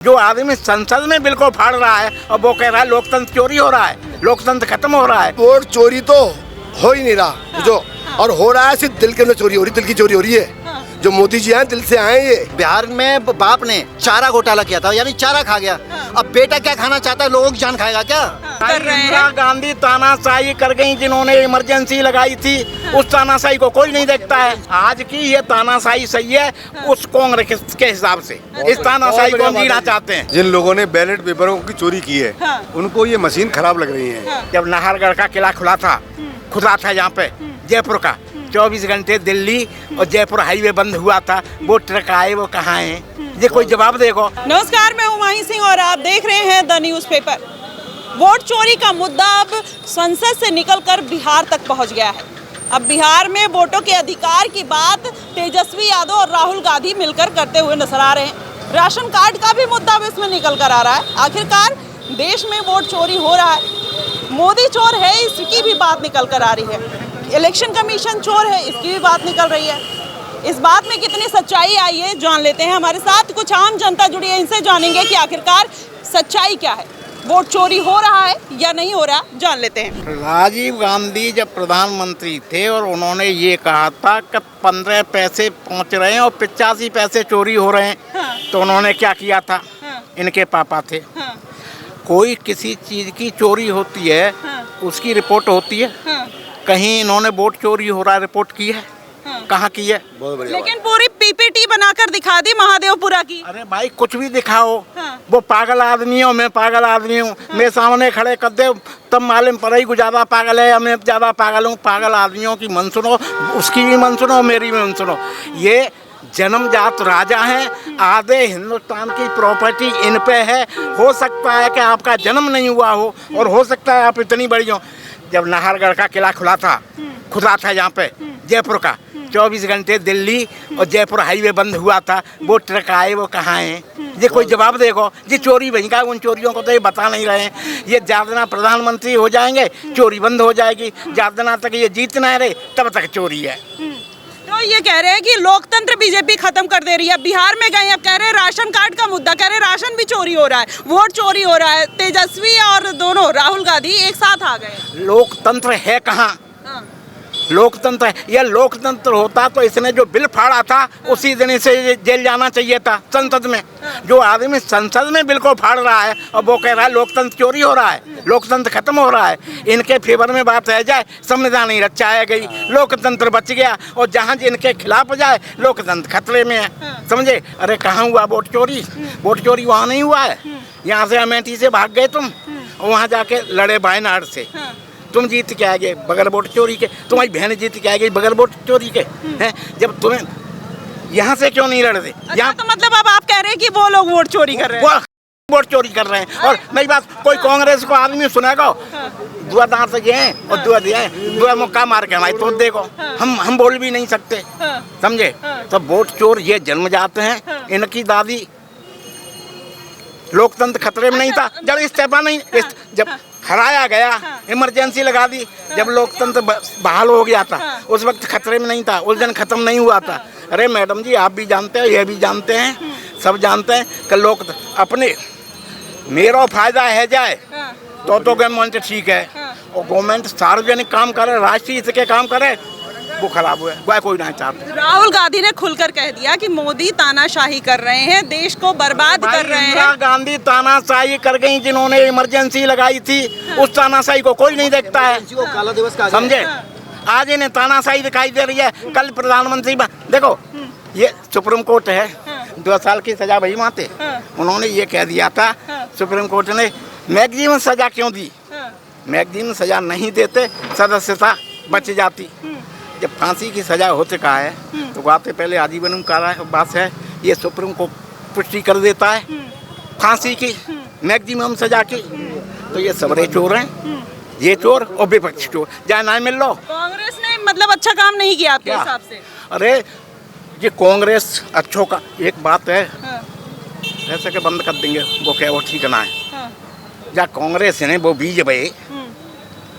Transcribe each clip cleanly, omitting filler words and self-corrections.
जो आदमी संसद में बिल को फाड़ रहा है और वो कह रहा है लोकतंत्र चोरी हो रहा है, लोकतंत्र खत्म हो रहा है। वोट चोरी तो हो ही नहीं रहा जो और हो रहा है, सिर्फ दिल के अंदर चोरी हो रही, दिल की चोरी हो रही है। जो मोदी जी हैं दिल से आए ये। बिहार में बाप ने चारा घोटाला किया था, यानी चारा खा गया। अब बेटा क्या खाना चाहता है, लोगों की जान खाएगा क्या? कर रहे हैं। इंदिरा गांधी तानाशाही कर गई, जिन्होंने इमरजेंसी लगाई थी, उस तानाशाही को कोई नहीं देखता है। आज की ये तानाशाही सही है उस कांग्रेस के हिसाब से, इस तानाशाही को हम जीना चाहते हैं। जिन लोगों ने बैलेट पेपरों की चोरी की है उनको ये मशीन खराब लग रही है। जब नाहरगढ़ का किला खुला था यहाँ पे जयपुर का, 24 घंटे दिल्ली और जयपुर हाईवे बंद हुआ था, वो ट्रक आए वो कहाँ हैं? ये कोई जवाब देगा? नमस्कार, मैं उमाही सिंह और आप देख रहे हैं द न्यूज़ पेपर। वोट चोरी का मुद्दा अब संसद से निकलकर बिहार तक पहुंच गया है। अब बिहार में वोटों के अधिकार की बात तेजस्वी यादव और राहुल गांधी मिलकर करते हुए नजर आ रहे हैं। राशन कार्ड का भी मुद्दा अब इसमें निकल कर आ रहा है। आखिरकार देश में वोट चोरी हो रहा है, मोदी चोर है इसकी भी बात निकल कर आ रही है, इलेक्शन कमीशन चोर है इसकी भी बात निकल रही है। इस बात में कितनी सच्चाई आई है जान लेते हैं। हमारे साथ कुछ आम जनता जुड़ी है, इनसे जानेंगे कि आखिरकार सच्चाई क्या है, वोट चोरी हो रहा है या नहीं हो रहा, जान लेते हैं। राजीव गांधी जब प्रधानमंत्री थे और उन्होंने ये कहा था कि 15 पैसे पहुंच रहे हैं और 85 पैसे चोरी हो रहे हैं, तो उन्होंने क्या किया था? इनके पापा थे। कोई किसी चीज की चोरी होती है उसकी रिपोर्ट होती है। कहीं इन्होंने वोट चोरी हो रहा है रिपोर्ट की है? कहाँ की है? लेकिन पूरी पीपीटी बनाकर दिखा दी महादेवपुरा की। अरे भाई कुछ भी दिखाओ, वो पागल आदमी हो, मैं पागल आदमी हूँ, मेरे सामने खड़े कर दे तब मालूम पड़ेगी ज्यादा पागल है या मैं ज्यादा पागल हूँ। पागल आदमियों की मन सुनो, उसकी भी मन सुनो, मेरी भी मन सुनो। ये जन्मजात राजा हैं, आधे हिंदुस्तान की प्रॉपर्टी इन पे है। हो सकता है कि आपका जन्म नहीं हुआ हो और हो सकता है आप इतनी बड़ी हो। जब नाहरगढ़ का किला खुला था यहाँ पे जयपुर का, 24 घंटे दिल्ली और जयपुर हाईवे बंद हुआ था, वो ट्रक आए वो कहाँ हैं? ये कोई जवाब देगा? ये चोरी वहीं का, उन चोरियों को तो ये बता नहीं रहे हैं। ये ज्यादा प्रधानमंत्री हो जाएंगे चोरी बंद हो जाएगी, ज्यादा तक ये जीत ना रहे तब तक चोरी है। तो ये कह रहे हैं कि लोकतंत्र बीजेपी खत्म कर दे रही है। बिहार में गए, अब कह रहे हैं राशन कार्ड का मुद्दा, कह रहे हैं राशन भी चोरी हो रहा है, वोट चोरी हो रहा है। तेजस्वी और दोनों राहुल गांधी एक साथ आ गए। लोकतंत्र है कहाँ? लोकतंत्र है, यह लोकतंत्र होता तो इसने जो बिल फाड़ा था उसी दिन इसे जेल जाना चाहिए था संसद में। जो आदमी संसद में बिल को फाड़ रहा है और वो कह रहा है लोकतंत्र चोरी हो रहा है, लोकतंत्र खत्म हो रहा है। इनके फेवर में बात रह जाए, संविधान ही रचाया गई, लोकतंत्र बच गया, और जहाँ इनके खिलाफ जाए लोकतंत्र खतरे में है। समझे? अरे कहाँ हुआ वोट चोरी? वोट चोरी वहाँ नहीं हुआ है। यहाँ से अमेठी से भाग गए तुम और वहाँ जाके लड़े वायनाड से, तुम जीत के आ गए बगैर वोट चोरी के। तुम्हारी बहन जीत के आ गई बगैर वोट चोरी के हैं। जब तुम्हें यहाँ से क्यों नहीं लड़ते? यहाँ तो मतलब अब आप कह रहे हैं कि वो लोग वोट चोरी कर रहे हैं, वोट चोरी कर रहे हैं। और नई बात, कोई कांग्रेस को आदमी सुनेगा दुआ दांत से गए और दुआ मुक्का मार के हमारी तो देखो, हम बोल भी नहीं सकते। समझे? तो वोट चोर ये जन्म जाते हैं। इनकी दादी लोकतंत्र खतरे में नहीं था जब इस्तीफा नहीं, जब हराया गया इमरजेंसी लगा दी, जब लोकतंत्र बहाल हो गया था उस वक्त खतरे में नहीं था, उस दिन खत्म नहीं हुआ था। अरे मैडम जी आप भी जानते हैं, ये भी जानते हैं, सब जानते हैं कि लोग अपने मेरा फायदा है जाए तो गवर्नमेंट ठीक है, और गवर्नमेंट सार्वजनिक काम करे, राष्ट्रीय हित के काम करे, वो खराब हुआ है, कोई नहीं चाहता। राहुल गांधी ने खुलकर कह दिया कि मोदी तानाशाही कर रहे हैं, देश को बर्बाद कर रहे हैं। इंदिरा गांधी तानाशाही कर गई, जिन्होंने इमरजेंसी लगाई थी, उस तानाशाही को कोई नहीं देखता है। काला दिवस का समझे? आज इन्हें तानाशाही दिखाई दे रही है। कल प्रधानमंत्री देखो, ये सुप्रीम कोर्ट है, 2 साल की सजा वही माते, उन्होंने ये कह दिया था सुप्रीम कोर्ट ने, मैक्सिमम सजा क्यों दी? मैक्सिमम सजा नहीं देते सदस्यता बच जाती। जब फांसी की सजा हो चुका है तो बातें पहले आजीवन कारावास है, ये सुप्रीम कोर्ट पुष्टि कर देता है फांसी की मैक्सिमम सजा की। तो ये सबरे चोर हैं, ये चोर और विपक्ष चोर, जाए ना मिल लो। कांग्रेस ने मतलब अच्छा काम नहीं किया आपके हिसाब से? अरे ये कांग्रेस अच्छों का एक बात है, ऐसे के बंद कर देंगे वो क्या, वो ठीक ना है। या कांग्रेस ने वो बीज भाई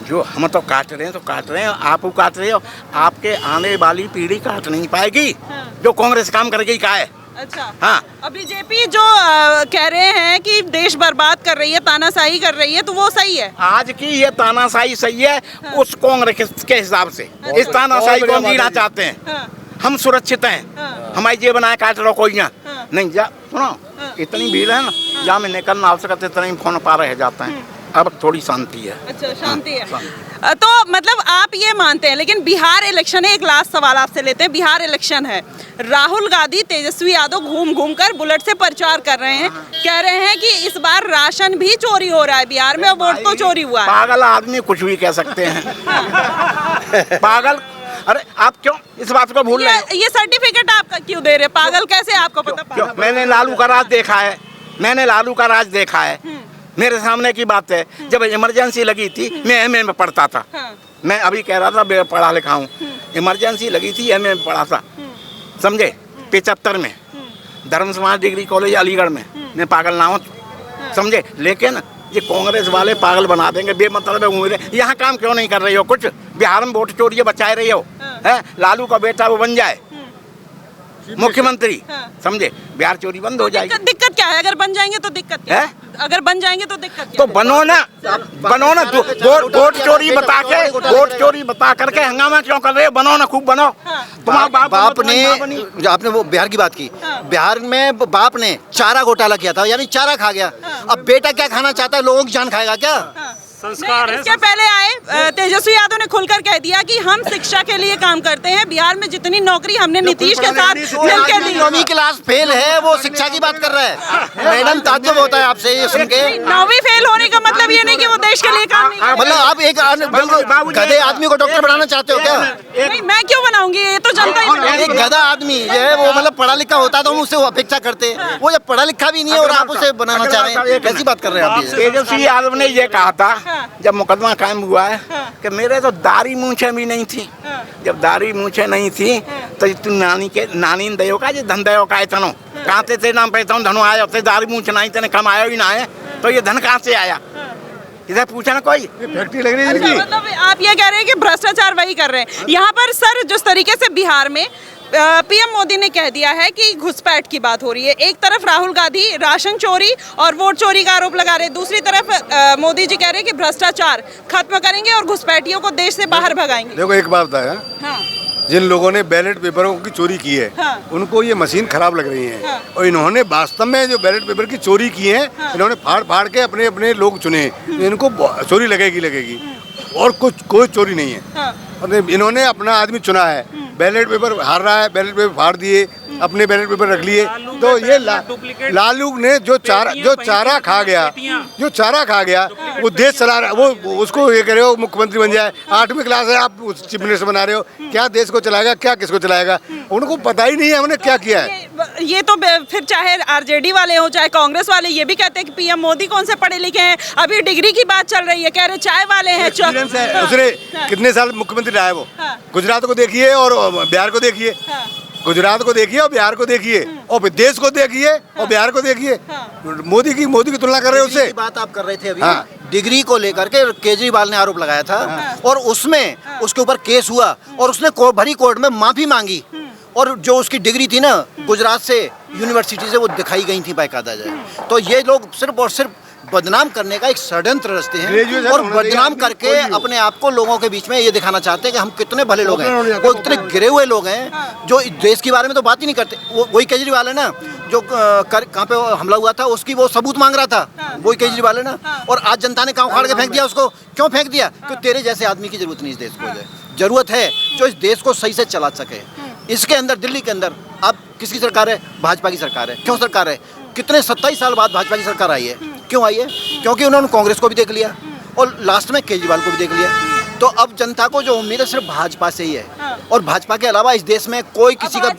जो हम तो काट रहे हैं तो काट रहे हैं, आप काट रहे हो, आपके आने वाली पीढ़ी काट नहीं पाएगी जो कांग्रेस काम कर गई। का है अच्छा हाँ। अब बीजेपी जो कह रहे हैं कि देश बर्बाद कर रही है, तानाशाही कर रही है, तो वो सही है? आज की ये तानाशाही सही है उस कांग्रेस के हिसाब से। इस तानाशाही को हम जीना चाहते हैं। हाँ। हम सुरक्षित हैं। हाँ। हमारी जेब बनाए काट लो कोई ना। हाँ। नहीं जा सुनो, इतनी भीड़ है ना, जहाँ में निकलना आवश्यक है इतना ही फोन पा रह जाते हैं। अब थोड़ी शांति है। अच्छा, शांति है। तो मतलब आप ये मानते हैं, लेकिन बिहार इलेक्शन है, एक लास्ट सवाल आपसे लेते हैं। बिहार इलेक्शन है, राहुल गांधी तेजस्वी यादव घूम घूम कर बुलेट से प्रचार कर रहे हैं, कह रहे हैं कि इस बार राशन भी चोरी हो रहा है बिहार में, वोट तो चोरी हुआ है। पागल आदमी कुछ भी कह सकते हैं। पागल, अरे आप क्यों इस बात को भूल रहे हो? ये सर्टिफिकेट आपका क्यों दे रहे? पागल कैसे आपको पता? क्यों? मैंने लालू का राज देखा है। मैंने लालू का राज देखा है। मेरे सामने की बात है। जब इमरजेंसी लगी थी, मैं एमए में पढ़ता था। हाँ। मैं अभी कह रहा था मैं पढ़ा लिखा हूँ। इमरजेंसी लगी थी, एमए में पढ़ा था, समझे? 75 में धर्म समाज डिग्री कॉलेज अलीगढ़ में। मैं पागल ना हूँ, समझे? लेकिन ये कांग्रेस वाले पागल बना देंगे बेमतलब उम्मीदें। यहाँ काम क्यों नहीं कर रही हो? कुछ बिहार में वोट चोरी बचाए रही हो, है? लालू का बेटा वो बन जाए मुख्यमंत्री, समझे? बिहार चोरी बंद हो जाएगी। दिक्कत क्या है? अगर बन जाएंगे तो दिक्कत क्या है? अगर बन जाएंगे तो दिक्कत क्या तो है? बनो ना, बनो ना। वोट चोरी बता के, वोट चोरी बता करके हंगामा क्यों कर रहे हो? बनो ना, खूब बनो। तुम्हारा बाप ने, जो आपने वो बिहार की बात की, बिहार में बाप ने चारा घोटाला किया था, यानी चारा खा गया। अब बेटा क्या खाना चाहता है? लोगों की जान खाएगा क्या? संस्कार है। इसके पहले आए तेजस्वी यादव ने खुलकर कह दिया कि हम शिक्षा के लिए काम करते हैं। बिहार में जितनी नौकरी हमने नीतीश के साथ मिलकर दी। 9वीं क्लास फेल है, वो शिक्षा की बात कर रहा है। मैडम ताज्जुब होता है आपसे ये सुन के। 9वीं फेल होने का मतलब ये नहीं कि वो देश के लिए काम नहीं कर मतलब आप एक गधे आदमी को डॉक्टर बनाना चाहते हो क्या? नहीं, मैं क्यों बनाऊंगी? ये तो जनता ही बनाएगी। एक गधा आदमी है वो, मतलब पढ़ा लिखा होता तो हम उससे अपेक्षा करते। वो जब पढ़ा लिखा भी नहीं है और आप उसे बनाना चाह रहे हैं, कैसी बात कर रहे हैं आप? तेजस्वी यादव ने ये कहा था जब मुकदमा कायम हुआ है कि मेरे तो दाढ़ी मूछें भी नहीं थी। जब दाढ़ी मूछें नहीं थी तो तू नानी दयो का जो धन दयो का इतनो कहाँ से नाम पे धनो आया, दाढ़ी मूछ नहीं तेने कमाया ही ना है, तो ये धन कहाँ से आया? इधर पूछा ना कोई। फैक्ट्री लग रही है अच्छा, इनकी। मतलब आप ये कह रहे हैं कि भ्रष्टाचार वही कर रहे हैं यहाँ पर। सर, जिस तरीके से बिहार में पीएम मोदी ने कह दिया है कि घुसपैठ की बात हो रही है, एक तरफ राहुल गांधी राशन चोरी और वोट चोरी का आरोप लगा रहे हैं, दूसरी तरफ मोदी जी कह रहे हैं कि भ्रष्टाचार खत्म करेंगे और घुसपैठियों को देश से बाहर भगाएंगे। देखो एक बात बताया, हाँ। जिन लोगों ने बैलेट पेपरों की चोरी की है, हाँ। उनको ये मशीन खराब लग रही है। हाँ। और इन्होंने वास्तव में जो बैलेट पेपर की चोरी की है, इन्होंने फाड़ फाड़ के अपने अपने लोग चुने। इनको चोरी लगेगी और कुछ कोई चोरी नहीं है। हाँ। मतलब इन्होंने अपना आदमी चुना है, बैलेट पेपर हार रहा है, बैलेट पेपर फाड़ दिए, अपने बैलेट पेपर रख लिए। तो ये लालू ने जो चारा खा गया, वो देश चला रहा है। वो उसको ये कह रहे हो मुख्यमंत्री बन जाए। 8वीं क्लास है, आप चीफ मिनिस्टर बना रहे हो। क्या देश को चलाएगा, क्या किसको चलाएगा? उनको पता ही नहीं है हमने क्या किया है। ये तो फिर चाहे आरजेडी वाले हो चाहे कांग्रेस वाले, ये भी कहते हैं कि पीएम मोदी कौन से पढ़े लिखे हैं। अभी डिग्री की बात चल रही है, कह रहे चाय वाले हैं। उसने कितने साल मुख्यमंत्री रहा है वो? गुजरात को देखिए और बिहार को देखिए। गुजरात को देखिए और बिहार को देखिए, और फिर देश को देखिए और बिहार को देखिए। मोदी की तुलना कर रहे हो उससे। बात आप कर रहे थे अभी, डिग्री को लेकर के केजरीवाल ने आरोप लगाया था और उसमें उसके ऊपर केस हुआ और उसने भरी कोर्ट में माफी मांगी। और जो उसकी डिग्री थी ना गुजरात से यूनिवर्सिटी से, वो दिखाई गई थी बाकायदा जाए। तो ये लोग सिर्फ और सिर्फ बदनाम करने का एक षड्यंत्र रचते हैं और बदनाम करके अपने आप को लोगों के बीच में ये दिखाना चाहते हैं कि हम कितने भले लोग हैं। वो इतने गिरे हुए लोग हैं जो देश के बारे में तो बात ही नहीं करते। वही केजरीवाल है ना जो कहाँ पे हमला हुआ था, उसकी वो सबूत मांग रहा था, वही केजरीवाल है ना। और आज जनता ने कहाँ उखाड़ के फेंक दिया उसको। क्यों फेंक दिया? क्योंकि तेरे जैसे आदमी की जरूरत नहीं इस देश को। जरूरत है जो इस देश को सही से चला सके। इसके अंदर, दिल्ली के अंदर अब किसकी सरकार है? भाजपा की सरकार है। क्यों सरकार है? कितने 27 साल बाद भाजपा की सरकार आई है। क्यों आई है? क्योंकि उन्होंने कांग्रेस को भी देख लिया और लास्ट में केजरीवाल को भी देख लिया। तो अब जनता को जो उम्मीद है सिर्फ भाजपा से ही है और भाजपा के अलावा इस देश में कोई किसी का।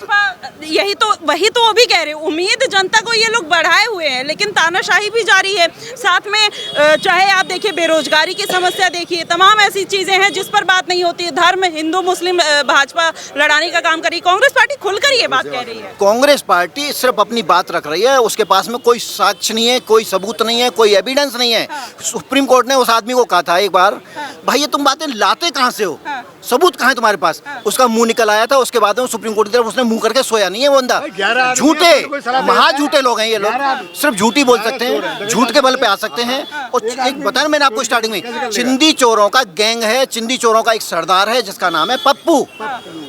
यही तो, वही तो वो भी कह रहे हैं, उम्मीद जनता को ये लोग बढ़ाए हुए हैं, लेकिन तानाशाही भी जारी है। साथ में चाहे आप देखिए बेरोजगारी की समस्या देखिए, तमाम ऐसी चीजें हैं जिस पर बात नहीं होती है। धर्म, हिंदू मुस्लिम भाजपा लड़ाने का काम कर रही है। कांग्रेस पार्टी खुलकर ये बात कह रही है। कांग्रेस पार्टी सिर्फ अपनी बात रख रही है, उसके पास में कोई साक्ष्य नहीं है, कोई सबूत नहीं है, कोई एविडेंस नहीं है। सुप्रीम कोर्ट ने उस आदमी को कहा था एक बार, भाई ये तुम बातें लाते कहाँ से हो? सबूत कहाँ है तुम्हारे पास? उसका मुंह निकल आया था, उसके बाद में सुप्रीम कोर्ट की तरफ उसने मुंह करके सोया नहीं है वो बंदा। 11 आदमी झूठे, हैं, कोई सलाह महा दे झूठे लोग हैं ये लोग, सिर्फ झूठी बोल सकते हैं, झूठ के बल पे आ सकते हैं। और एक बताया मैंने आपको स्टार्टिंग में, चिंदी चोरों का गैंग है, चिंदी चोरों का एक सरदार है जिसका नाम है पप्पू,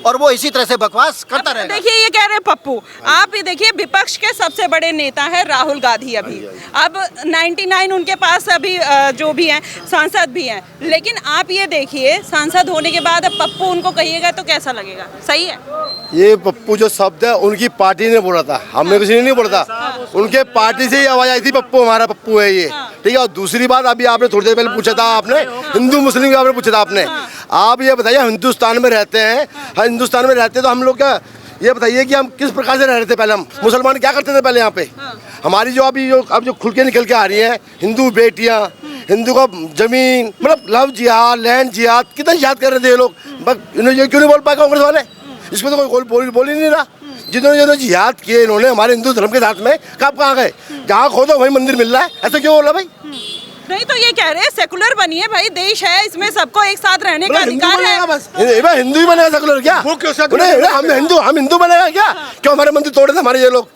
और वो इसी तरह से बकवास करता रहेगा। देखिए ये कह रहे हैं पप्पू, आप ये देखिए विपक्ष के सबसे बड़े नेता है राहुल गांधी। अभी अब 99 उनके पास अभी जो भी हैं सांसद भी हैं, लेकिन आप ये देखिए सांसद होने के बाद अब पप्पू उनको कहिएगा तो कैसा लगेगा? सही है? ये पप्पू जो शब्द है उनकी पार्टी ने बोला था, हमने किसी ने नहीं बोला था, उनके पार्टी से ही आवाज आई थी पप्पू हमारा पप्पू है ये, ठीक है। और दूसरी बात, अभी आपने थोड़ी देर पहले पूछा था, आपने हिंदू मुस्लिम के बारे में पूछा था आपने। आप ये बताइए, हिंदुस्तान में रहते हैं, हिंदुस्तान में रहते तो हम लोग क्या, ये बताइए कि हम किस प्रकार से रह रहे थे पहले, हम मुसलमान क्या करते थे पहले यहाँ पे? हमारी जो अभी जो अब जो खुल के निकल के आ रही है, हिंदू बेटियाँ, हिंदू का जमीन, मतलब लव जिहाद, लैंड जिहाद, कितना जिहाद कर रहे थे ये लोग, बस ये क्यों नहीं बोल पाए कांग्रेस वाले? इसमें तो कोई बोल ही नहीं रहा। जिन्होंने जिहाद किए इन्होंने हमारे हिंदू धर्म के साथ में, कब कहाँ गए? जहाँ खोदो वही मंदिर मिल रहा है, ऐसा क्यों बोला भाई? नहीं तो ये कह रहे हैं सेकुलर बनिए भाई, देश है इसमें सबको एक साथ रहने का हिंदू अधिकार बनेगा है। बस, हिंदू ही बनेगा सेकुलर क्या? वो क्यों secular? नहीं, हम हिंदू बनेगा क्या? क्यों हमारे मंदिर तोड़ रहे थे हमारे ये लोग?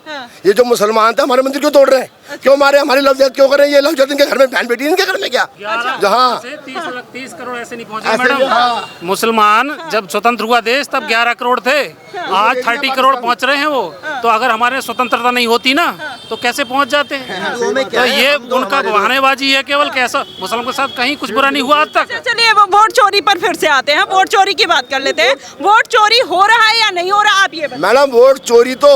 ये जो मुसलमान थे हमारे मंदिर क्यों तोड़ रहे हैं? क्यों हमारी लव जिहाद क्यों कर रहे हैं? ये लव जिहाद इनके घर में बहन बेटी इनके घर में क्या? जहाँ 30 करोड़ ऐसे नहीं पहुंचे ऐसे मैडम। हाँ। मुसलमान जब स्वतंत्र हुआ देश तब 11 करोड़ थे, आज 30 करोड़ पहुंच रहे हैं वो। तो अगर हमारे स्वतंत्रता नहीं होती ना तो कैसे पहुंच जाते? तो ये उनका बहानेबाजी है केवल। कैसा मुसलमान के साथ कहीं कुछ बुरा नहीं हुआ आज तक। चलिए वो वोट चोरी पर फिर से आते हैं, वोट चोरी की बात कर लेते हैं। वोट चोरी हो रहा है या नहीं हो रहा, आप ये बताइए। मैडम वोट चोरी तो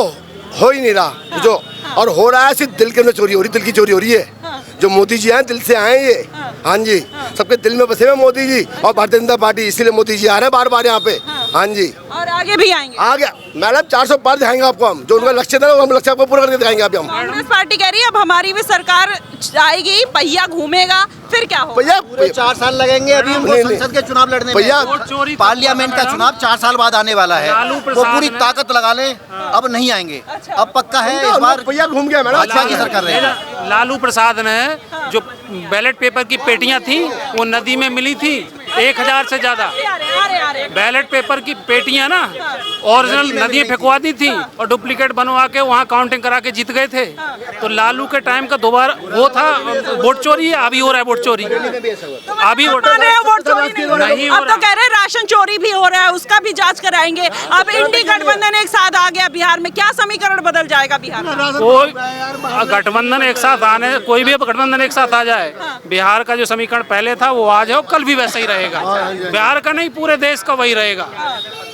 हो ही नहीं रहा जो, और हो रहा है सिर्फ दिल के अंदर चोरी हो रही, दिल की चोरी हो रही है। जो मोदी जी हैं दिल से आए हैं ये, हाँ जी, सबके दिल में बसे हुए मोदी जी और भारतीय जनता पार्टी, इसीलिए मोदी जी आ रहे हैं बार बार यहाँ पे। हाँ जी, और आगे भी आएंगे। आ गया मैडम, 400 पार दिखाएंगे आपको हम, जो उनका लक्ष्य था ना हम लक्ष्य आपको पूरा करके दिखाएंगे अभी हम। कांग्रेस पार्टी कह रही है अब हमारी भी सरकार आएगी, पहिया घूमेगा, फिर क्या होगा? भैया पूरे 4 साल लगेंगे अभी उनको नहीं, नहीं। संसद के चुनाव लड़ने में। भैया, वोट चोरी पार्लियामेंट का चुनाव 4 साल बाद आने वाला है, लालू वो प्रसाद पूरी ने- ताकत लगा लें, अब नहीं आएंगे। अब पक्का है इस बार भैया घूम गया मैडम। भाजपा की सरकार रहेगी। लालू प्रसाद ने जो बैलेट पेपर की पेटियां थी वो नदी में मिली थी 1000 से ज्यादा बैलेट पेपर की पेटियां ना ओरिजिनल नदियां फेंकवा दी थी और डुप्लीकेट बनवा के वहाँ काउंटिंग करा के जीत गए थे। तो लालू के टाइम का दोबारा वो था वोट चोरी है, अभी हो रहा है वोट चोरी, अभी वोट मान रहे हैं वोट चोरी नहीं हो रहा। नहीं हो अब तो रहा। कह रहे हैं राशन चोरी भी हो रहा है, उसका भी जांच कराएंगे। अब इंडी गठबंधन एक साथ आ गया बिहार में, क्या समीकरण बदल जाएगा बिहार में? कोई गठबंधन एक साथ आने, कोई भी गठबंधन एक साथ आ जाए, बिहार का जो समीकरण पहले था वो आज है और कल भी वैसा ही रहेगा। बिहार का नहीं पूरे देश का वही रहेगा।